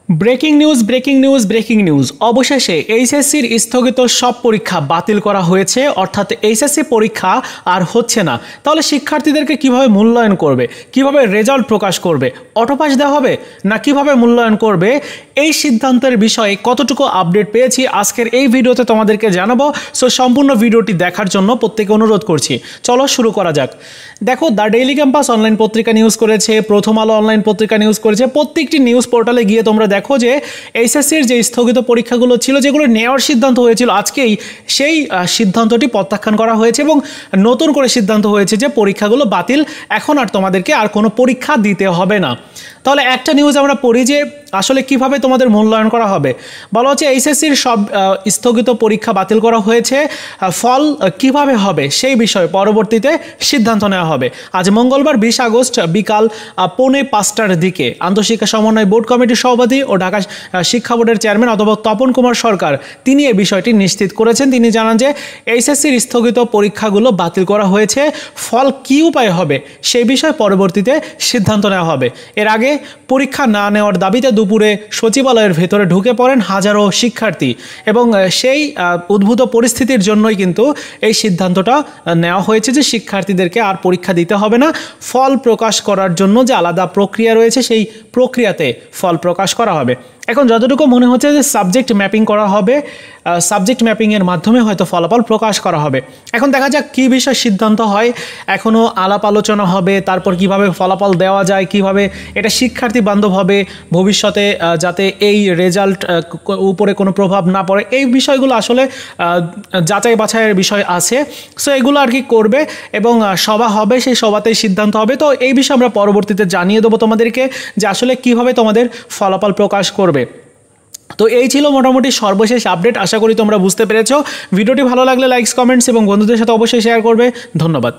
Breaking news অবশেষে এইচএসসির স্থগিত সব পরীক্ষা বাতিল করা হয়েছে। অর্থাৎ এইচএসসি পরীক্ষা আর হচ্ছে না। তাহলে শিক্ষার্থীদেরকে কিভাবে মূল্যায়ন করবে, কিভাবে রেজাল্ট প্রকাশ করবে, অটোপাস দেওয়া হবে না কিভাবে মূল্যায়ন করবে, এই সিদ্ধান্তের বিষয়ে কতটুকু আপডেট পেয়েছি আজকের এই ভিডিওতে তোমাদেরকে জানাবো। সো সম্পূর্ণ ভিডিওটি দেখার জন্য প্রত্যেকে অনুরোধ করছি। চলো শুরু করা যাক। দেখো, দ্য ডেইলি ক্যাম্পাস অনলাইন পত্রিকা নিউজ করেছে, প্রথম আলো অনলাইন পত্রিকা নিউজ করেছে। প্রত্যেকটি নিউজ পোর্টালে গিয়ে তোমরা দেখো যে এইচএসসির যে স্থগিত পরীক্ষাগুলো ছিল, যেগুলো নেওয়ার সিদ্ধান্ত হয়েছিল আজকেই, সেই সিদ্ধান্তটি প্রত্যাখ্যান করা হয়েছে এবং নতুন করে সিদ্ধান্ত হয়েছে যে পরীক্ষাগুলো বাতিল, এখন আর তোমাদেরকে আর কোনো পরীক্ষা দিতে হবে না। তাহলে একটা নিউজ আমরা পড়ি যে আসলে কিভাবে তোমাদের মূল্যায়ন করা হবে। বলা হচ্ছে এইচএসসির সব স্থগিত পরীক্ষা বাতিল করা হয়েছে, ফল কিভাবে হবে সেই বিষয়ে পরবর্তীতে সিদ্ধান্ত নেওয়া হবে। আজ মঙ্গলবার 20 আগস্ট বিকাল 4:45টার দিকে আন্তঃশিক্ষা সমন্বয় বোর্ড কমিটির সভাপতি ও ঢাকা শিক্ষা বোর্ডের চেয়ারম্যান অধ্যাপক তপন কুমার সরকার তিনি এই বিষয়টি নিশ্চিত করেছেন। তিনি জানান যে এইচএসসির স্থগিত পরীক্ষাগুলো বাতিল করা হয়েছে, ফল কী উপায় হবে সেই বিষয়ে পরবর্তীতে সিদ্ধান্ত নেওয়া হবে। এর আগে পরীক্ষা না নেওয়ার দাবিতে দুপুরে সচিবালয়ের ভেতরে ঢুকে পড়েন হাজারো শিক্ষার্থী এবং সেই উদ্ভূত পরিস্থিতির জন্যই কিন্তু এই সিদ্ধান্তটা নেওয়া হয়েছে যে শিক্ষার্থীদেরকে আর পরীক্ষা দিতে হবে না। ফল প্রকাশ করার জন্য যে আলাদা প্রক্রিয়া রয়েছে সেই প্রক্রিয়াতে ফল প্রকাশ করা হবে। এখন যতটুকু মনে হচ্ছে যে সাবজেক্ট ম্যাপিং করা হবে, সাবজেক্ট ম্যাপিংয়ের মাধ্যমে হয়তো ফলাফল প্রকাশ করা হবে। এখন দেখা যাক কী বিষয় সিদ্ধান্ত হয়। এখনও আলাপ আলোচনা হবে, তারপর কিভাবে ফলাফল দেওয়া যায়, কিভাবে এটা শিক্ষার্থী বান্ধব হবে, ভবিষ্যতে যাতে এই রেজাল্ট উপরে কোনো প্রভাব না পড়ে, এই বিষয়গুলো আসলে যাচাই বাছাইয়ের বিষয় আছে। সো এগুলো আর কি করবে এবং সভা হবে, সেই সভাতেই সিদ্ধান্ত হবে। তো এই বিষয়ে আমরা পরবর্তীতে জানিয়ে দেবো তোমাদেরকে যে আসলে কীভাবে তোমাদের ফলাফল প্রকাশ করবে। তো এই ছিল মোটামুটি সর্বশেষ আপডেট। আশা করি তোমরা বুঝতে পেরেছো। ভিডিওটি ভালো লাগলে লাইকস, কমেন্টস এবং বন্ধুদের সাথে অবশ্যই শেয়ার করবে। ধন্যবাদ।